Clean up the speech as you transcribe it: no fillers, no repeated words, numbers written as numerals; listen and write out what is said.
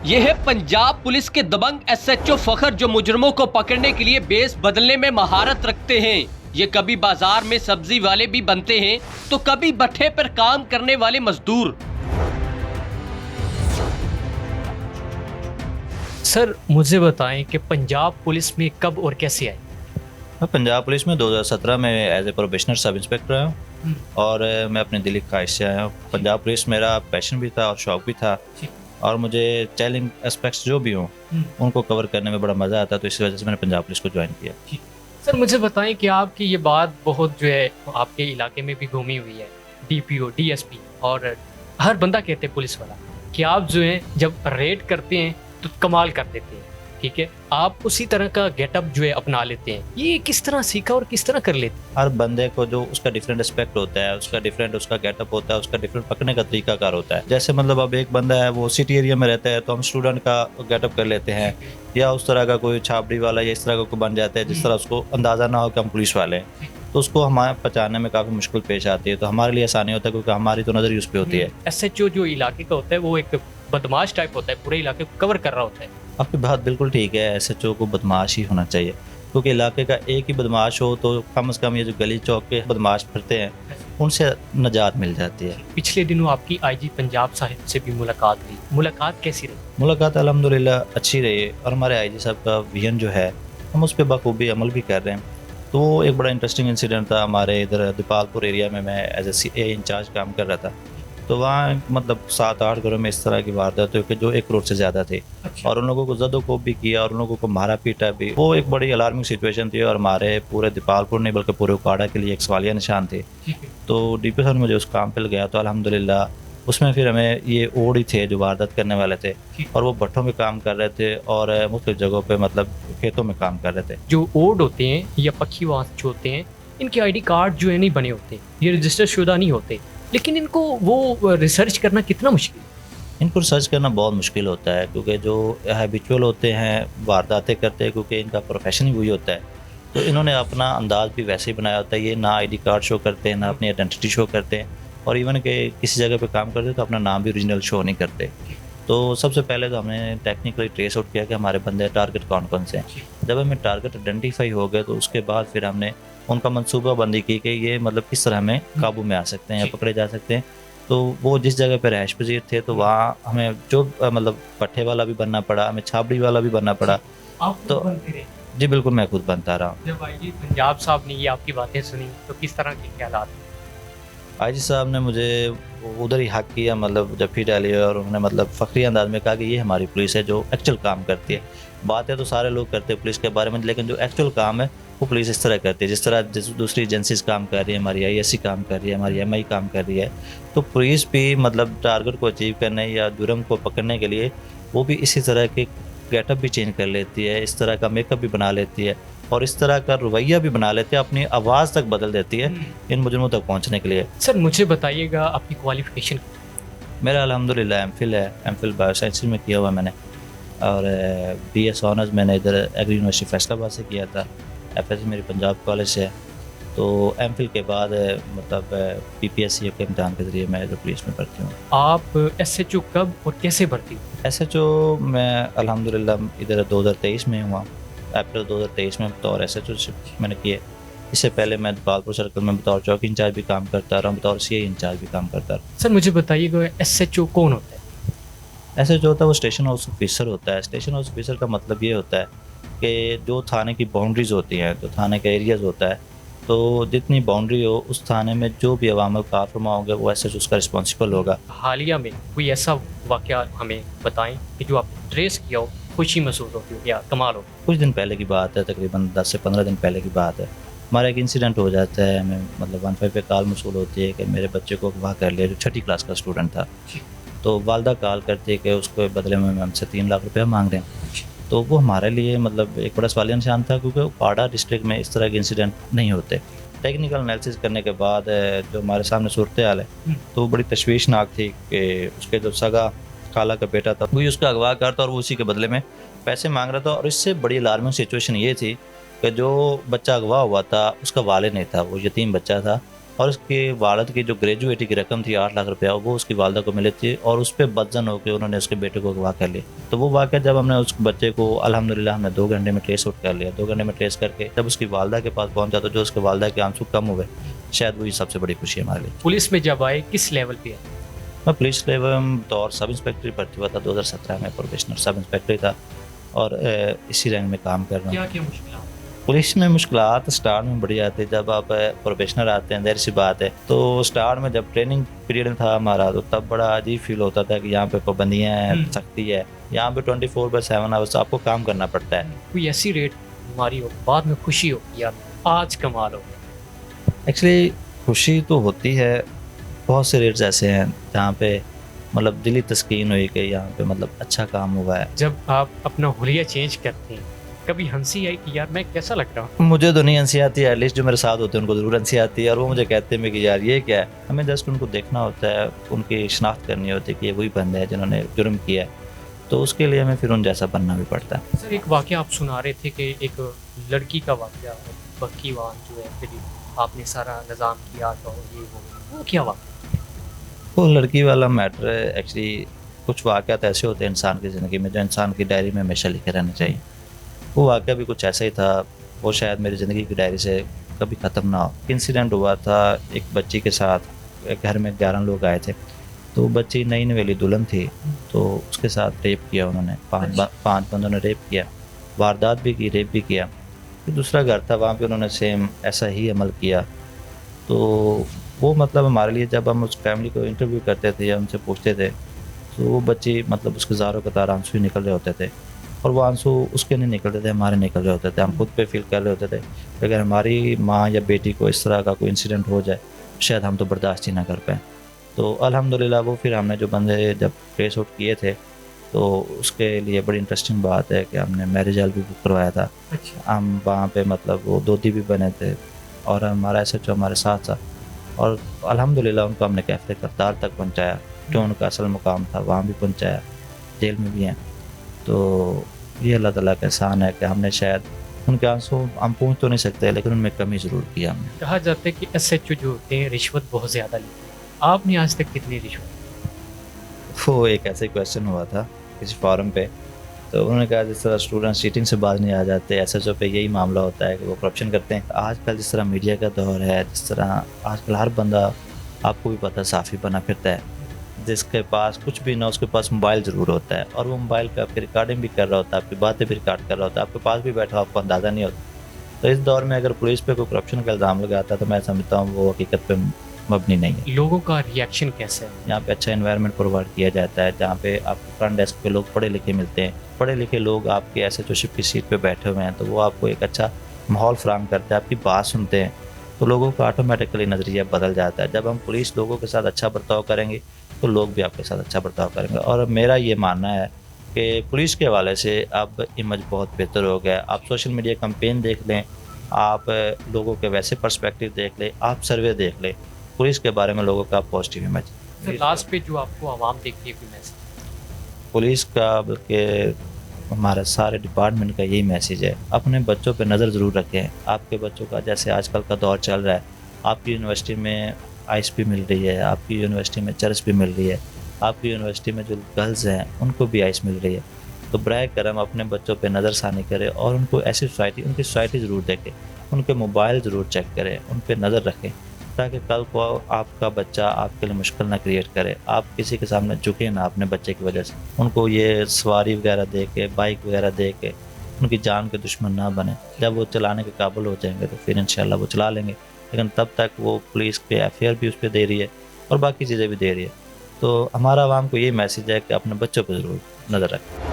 ये है पंजाब पुलिस के दबंग एसएचओ फखर, जो मुजरमों को पकड़ने के लिए बेस बदलने में महारत रखते हैं। ये कभी बाजार में सब्जी वाले भी बनते हैं तो कभी भट्ठे पर काम करने वाले मजदूर। सर मुझे बताएं कि पंजाब पुलिस में कब और कैसे आए? मैं पंजाब पुलिस में 2017 में as a probationer sub inspector आया हूँ और मैं अपने दिली ख्वाहिश से आया हूँ। पंजाब पुलिस मेरा पैशन भी था और शौक भी था और मुझे चैलेंज एस्पेक्ट्स जो भी हों उनको कवर करने में बड़ा मज़ा आता, तो इसी वजह से मैंने पंजाब पुलिस को ज्वाइन किया। सर मुझे बताएं कि आपकी ये बात बहुत जो है आपके इलाके में भी घूमी हुई है, डीपीओ, डीएसपी और हर बंदा कहते हैं पुलिस वाला कि आप जो है जब रेड करते हैं तो कमाल कर देते हैं, ठीक है, आप उसी तरह का गेटअप जो है अपना लेते हैं। ये किस तरह सीखा और किस तरह कर लेते हैं? हर बंदे को जो उसका डिफरेंट एस्पेक्ट होता है, उसका डिफरेंट उसका गेटअप होता है, उसका डिफरेंट पकड़ने का तरीका कार होता है। जैसे मतलब अब एक बंदा है वो सिटी एरिया में रहता है तो हम स्टूडेंट का गेटअप कर लेते हैं, या उस तरह का कोई छाबड़ी वाला या इस तरह का कोई बन जाता है जिस तरह उसको अंदाज़ा ना हो कि हम पुलिस वाले हैं, तो उसको हमारे पहचानने में काफ़ी मुश्किल पेश आती है। तो हमारे लिए आसानी होता है क्योंकि हमारी तो नज़र ही उस पर होती है। एसएचओ जो इलाके का होता है वो एक बदमाश टाइप होता है, पूरे इलाके को कवर कर रहा होता है। आपकी बात बिल्कुल ठीक है, एसएचओ को बदमाश ही होना चाहिए क्योंकि इलाके का एक ही बदमाश हो तो कम से कम ये जो गली चौक के बदमाश फिरते हैं उनसे निजात मिल जाती है। पिछले दिनों आपकी आईजी पंजाब साहिब से भी मुलाकात हुई, मुलाकात कैसी रही? मुलाकात अल्हम्दुलिल्लाह अच्छी रही और हमारे आईजी साहब का विजन जो है हम उस पर बखूबी अमल भी कर रहे हैं। तो वो एक बड़ा इंटरेस्टिंग इंसिडेंट था। हमारे इधर दीपालपुर एरिया में मैं एज ए CA इंचार्ज काम कर रहा था, तो वहाँ मतलब 7-8 घरों में इस तरह की वारदात हुई कि जो 1 करोड़ से ज़्यादा थे और उन लोगों को ज़दोकोब भी किया और उन लोगों को मारा पीटा भी। वो एक बड़ी अलार्मिंग सिचुएशन थी और हमारे पूरे दीपालपुर नहीं बल्कि पूरे उकाड़ा के लिए एक सवालिया निशान थे। तो DPO साहब मुझे उस काम पे गया तो अल्हम्दुलिल्लाह उसमें फिर हमें ये ओड ही थे जो वारदात करने वाले थे और वो भट्ठों में काम कर रहे थे और मुख्तलिफ जगहों पे मतलब खेतों में काम कर रहे थे। जो ओड होते हैं या पक्षीवास जो होते हैं, इनके आईडी कार्ड जो है नहीं बने होते, ये रजिस्टर शुदा नहीं होते, लेकिन इनको वो रिसर्च करना कितना मुश्किल है? इनको रिसर्च करना बहुत मुश्किल होता है क्योंकि जो हैबिचुअल होते हैं वारदातें करते हैं क्योंकि इनका प्रोफेशन ही वही होता है, तो इन्होंने अपना अंदाज़ भी वैसे ही बनाया होता है। ये ना आईडी कार्ड शो करते हैं, ना अपनी आइडेंटिटी शो करते हैं और इवन के किसी जगह पे काम करते तो अपना नाम भी ओरिजिनल शो नहीं करते। तो सबसे पहले तो हमने टेक्निकली ट्रेस आउट किया कि हमारे बंदे टारगेट कौन कौन से हैं। जब हमें टारगेट आइडेंटिफाई हो गए तो उसके बाद फिर हमने उनका मनसूबाबंदी की कि ये मतलब किस तरह हमें काबू में आ सकते हैं या पकड़े जा सकते हैं। तो वो जिस जगह पे रहायश पजीर थे तो वहाँ हमें जो मतलब पट्टे वाला भी बनना पड़ा, हमें छाबड़ी वाला भी बनना पड़ा। तो जी बिल्कुल मैं खुद बनता रहा हूँ। जब आईजी पंजाब साहब ने ये आपकी बातें सुनी तो किस तरह के ख्यालात? आईजी साहब ने मुझे उधर ही हक किया, मतलब जफ्फी डाली और उन्होंने मतलब फ़ख्री अंदाज में कहा कि ये हमारी पुलिस है जो एक्चुअल काम करती है। बातें तो सारे लोग करते हैं पुलिस के बारे में, लेकिन जो एक्चुअल काम है वो पुलिस इस तरह करती है जिस तरह दूसरी एजेंसीज काम कर रही है, हमारी IAC काम कर रही है, हमारी MI काम कर रही है। तो पुलिस भी मतलब टारगेट को अचीव करने या जुर्म को पकड़ने के लिए वो भी इसी तरह के गेटअप भी चेंज कर लेती है, इस तरह का मेकअप भी बना लेती है और इस तरह का रवैया भी बना लेती है, अपनी आवाज़ तक बदल देती है इन मुजरमों तक पहुँचने के लिए। सर मुझे बताइएगा आपकी क्वालिफिकेशन? मेरा अल्हम्दुलिल्लाह MPhil है, MPhil बायोसाइंस में किया हुआ मैंने और BS ऑनर्स मैंने इधर एग्री यूनिवर्सिटी फैसलाबाद से किया था। FS मेरी पंजाब कॉलेज से है। तो MPhil के बाद मतलब PPSC के इम्तहान के ज़रिए मैं पुलिस में भर्ती हूँ। आप SHO कब और कैसे भर्ती हुए? SHO मैं अल्हम्दुलिल्लाह इधर 2023 में हुआ, अप्रैल 2023 में बतौर SHO मैंने किए। इससे पहले मैं दीपालपुर सर्कल में बतौर चौकी इंचार्ज भी काम करता रहा, बतौर CA इंचार्ज भी काम करता रहा। सर मुझे बताइएगा SHO कौन होता है? SHO होता है वो स्टेशन हाउस ऑफिसर होता है। स्टेशन हाउस ऑफिसर का मतलब ये होता है कि जो थाने की बाउंड्रीज होती हैं, जो थाने का एरियाज़ होता है, तो जितनी बाउंड्री हो उस थाने में जो भी अवामल कारफरमा होंगे वो SHO उसका रिस्पॉन्सिबल होगा। हालिया में कोई ऐसा वाक़या हमें बताएं कि जो आपने ट्रेस किया हो, खुशी महसूस होती हो या कमाल हो? कुछ दिन पहले की बात है, तकरीबन 10 से 15 दिन पहले की बात है। हमारा एक इंसिडेंट हो जाता है, हमें मतलब 15 पे कॉल मसूल होती है कि मेरे बच्चे को अगवा कर लिया जो 6ठी क्लास का स्टूडेंट था। तो वालदा कॉल करती है कि उसको बदले में हमसे 3 लाख रुपया मांग रहे हैं। तो वो हमारे लिए मतलब एक बड़ा सवालिया निशान था क्योंकि उकाड़ा डिस्ट्रिक्ट में इस तरह के इंसिडेंट नहीं होते। टेक्निकल एनालिसिस करने के बाद जो हमारे सामने सूरत हाल है तो वो बड़ी तशवीशनाक थी कि उसके जो सगा खाला का बेटा था वही उसका अगवा करता और वो उसी के बदले में पैसे मांग रहा था। और इससे बड़ी अलार्मिंग सिचुएशन ये थी कि जो बच्चा अगवा हुआ था उसका वालिद नहीं था, वो यतीम बच्चा था और उसके वालिद की जो ग्रेजुएटी की रकम थी 8 लाख रुपया, वो उसकी वालदा को मिली थी और उस पर बदजन होकर उन्होंने उसके बेटे को अगवा कर लिया। तो वो वाक़या जब हमने उस बच्चे को अल्हम्दुलिल्लाह हमने 2 घंटे में ट्रेस आउट कर लिया। 2 घंटे में ट्रेस करके जब उसकी वालदा के पास पहुंचा तो जो उसके वालदा के आंसू कम हुए, शायद वही सबसे बड़ी खुशी है हमारे लिए। पुलिस में जब आए किस लेवल पे आए? मैं पुलिस लेवल तौर सब इंस्पेक्टर भर्ती हुआ था 2017 में, प्रोबेशनर सब इंस्पेक्टर था और इसी रैंक में काम कर रहा हूँ। क्या क्या मुश्किल? पुलिस में मुश्किलात स्टार्ट में बढ़ी आती है। जब आप प्रोबेशनर आते हैं, देर सी बात है, तो स्टार्ट में जब ट्रेनिंग पीरियड था हमारा तो तब बड़ा अजीब फील होता था कि यहाँ पे पाबंदियाँ हैं, सख्ती है, यहाँ पे 24/7 आवर्स आपको काम करना पड़ता है। कोई ऐसी रेट हमारी हो बाद में खुशी हो यार आज कमाल हो? एक्चुअली खुशी तो होती है, बहुत से रेट्स ऐसे हैं जहाँ पे मतलब दिली तस्कीन हुई कि यहाँ पे मतलब अच्छा काम हुआ है। जब आप अपना हुलिया चेंज करते हैं कभी हंसी आई कि यार मैं कैसा लग रहा हूँ? मुझे तो नहीं हंसी आती है, एटलीस्ट जो मेरे साथ होते हैं उनको ज़रूर हंसी आती है और वो मुझे कहते हैं कि यार ये क्या है। हमें जस्ट उनको देखना होता है, उनकी शिनाख्त करनी होती है कि ये वही बंदे हैं जिन्होंने जुर्म किया है, तो उसके लिए हमें फिर उन जैसा बनना भी पड़ता है। सर एक वाक़या आप सुना रहे थे कि एक लड़की का वाक़या बक्की वाहन जो है फिर आपने सारा निज़ाम किया तो ये वो क्या वाक़या? वो लड़की वाला मैटर एक्चुअली कुछ वाक़यात ऐसे होते हैं इंसान की ज़िंदगी में जो इंसान की डायरी में हमेशा लिखे रहने चाहिए। वो वाक़या भी कुछ ऐसा ही था, वो शायद मेरी ज़िंदगी की डायरी से कभी ख़त्म ना हो। इंसिडेंट हुआ था एक बच्ची के साथ, एक घर में 11 लोग आए थे, तो बच्ची नई नवेली दुल्हन थी, तो उसके साथ रेप किया उन्होंने, 5 बंदों ने रेप किया, वारदात भी की, रेप भी किया। फिर दूसरा घर था वहाँ पे उन्होंने सेम ऐसा ही अमल किया। तो वो मतलब हमारे लिए जब हम उस फैमिली को इंटरव्यू करते थे या उनसे पूछते थे तो वो बच्ची मतलब उसके ज़ारों कतार आंसू ही निकल रहे होते थे और वो आंसू उसके नहीं निकलते थे, हमारे निकल रहे होते थे। हम खुद पे फील कर रहे होते थे कि अगर हमारी माँ या बेटी को इस तरह का कोई इंसिडेंट हो जाए शायद हम तो बर्दाश्त ही ना कर पाएँ। तो अल्हम्दुलिल्लाह वो फिर हमने जो बंदे जब ट्रेस आउट किए थे तो उसके लिए बड़ी इंटरेस्टिंग बात है कि हमने मैरिज हॉल भी बुक करवाया था। अच्छा। हम वहाँ पे मतलब वो दोती भी बने थे और हमारा SHO हमारे साथ था और अल्हम्दुलिल्लाह उनको हमने कैफ़े करतार तक पहुँचाया, जो उनका असल मुकाम था वहाँ भी पहुँचाया, जेल में भी हैं। तो ये अल्लाह ताला का एहसान है कि हमने शायद उनके आंसू हम पहुँच तो नहीं सकते लेकिन उनमें कमी ज़रूर की हमने। कहा जाता है कि SHO जो होते हैं रिश्वत बहुत ज़्यादा लेते हैं, आपने आज तक कितनी रिश्वत? वो एक ऐसे क्वेश्चन हुआ था किसी फोरम पे, तो उन्होंने कहा जिस तरह स्टूडेंट चीटिंग से बाज नहीं आ जाते, SHO पे यही मामला होता है कि वो करप्शन करते हैं। आजकल जिस तरह मीडिया का दौर है, जिस तरह आजकल हर बंदा आपको भी पता साफ़ी बना फिरता है, जिसके पास कुछ भी ना उसके पास मोबाइल ज़रूर होता है और वो मोबाइल पे आपकी रिकॉर्डिंग भी कर रहा होता है, आपकी बातें भी रिकॉर्ड कर रहा होता है, आपके पास भी बैठा आपको अंदाज़ा नहीं होता। तो इस दौर में अगर पुलिस पे कोई करप्शन का इल्ज़ाम लगाता है तो मैं समझता हूँ वो हकीकत पे मबनी नहीं है। लोगों का रिएक्शन कैसा है? यहाँ पे अच्छा एनवायरनमेंट प्रोवाइड किया जाता है जहाँ पे आपको फ्रंट डेस्क पे लोग पढ़े लिखे मिलते हैं, पढ़े लिखे लोग आपके SHOशिप की सीट पे बैठे हुए हैं, तो वो आपको एक अच्छा माहौल फराहम करते हैं, आपकी बात सुनते हैं, तो लोगों का ऑटोमेटिकली नज़रिया बदल जाता है। जब हम पुलिस लोगों के साथ अच्छा बर्ताव करेंगे तो लोग भी आपके साथ अच्छा बर्ताव करेंगे। और मेरा ये मानना है कि पुलिस के हवाले से अब इमेज बहुत बेहतर हो गया है। आप सोशल मीडिया कैंपेन देख लें, आप लोगों के वैसे पर्सपेक्टिव देख लें, आप सर्वे देख लें, पुलिस के बारे में लोगों का पॉजिटिव इमेज। लास्ट पे जो आपको आवाम देखती है कोई मैसेज? पुलिस का बल्कि हमारा सारे डिपार्टमेंट का यही मैसेज है, अपने बच्चों पे नज़र ज़रूर रखें। आपके बच्चों का जैसे आजकल का दौर चल रहा है, आपकी यूनिवर्सिटी में आइस भी मिल रही है, आपकी यूनिवर्सिटी में चर्च भी मिल रही है, आपकी यूनिवर्सिटी में जो गर्ल्स हैं उनको भी आइस मिल रही है। तो बराए करम अपने बच्चों पे नज़रसानी करें और उनको ऐसी उनकी सोसाइटी ज़रूर देखें, उनके मोबाइल ज़रूर चेक करें, उन पर नज़र रखें ताकि कल को आपका बच्चा आपके लिए मुश्किल ना क्रिएट करे, आप किसी के सामने झुके ना अपने बच्चे की वजह से। उनको ये सवारी वगैरह दे के, बाइक वगैरह दे के उनकी जान के दुश्मन ना बने। जब वो चलाने के काबिल हो जाएंगे तो फिर इंशाल्लाह वो चला लेंगे, लेकिन तब तक वो पुलिस के FIR भी उस पर दे रही है और बाकी चीज़ें भी दे रही है। तो हमारा आवाम को ये मैसेज है कि अपने बच्चों पर ज़रूर नज़र रखें।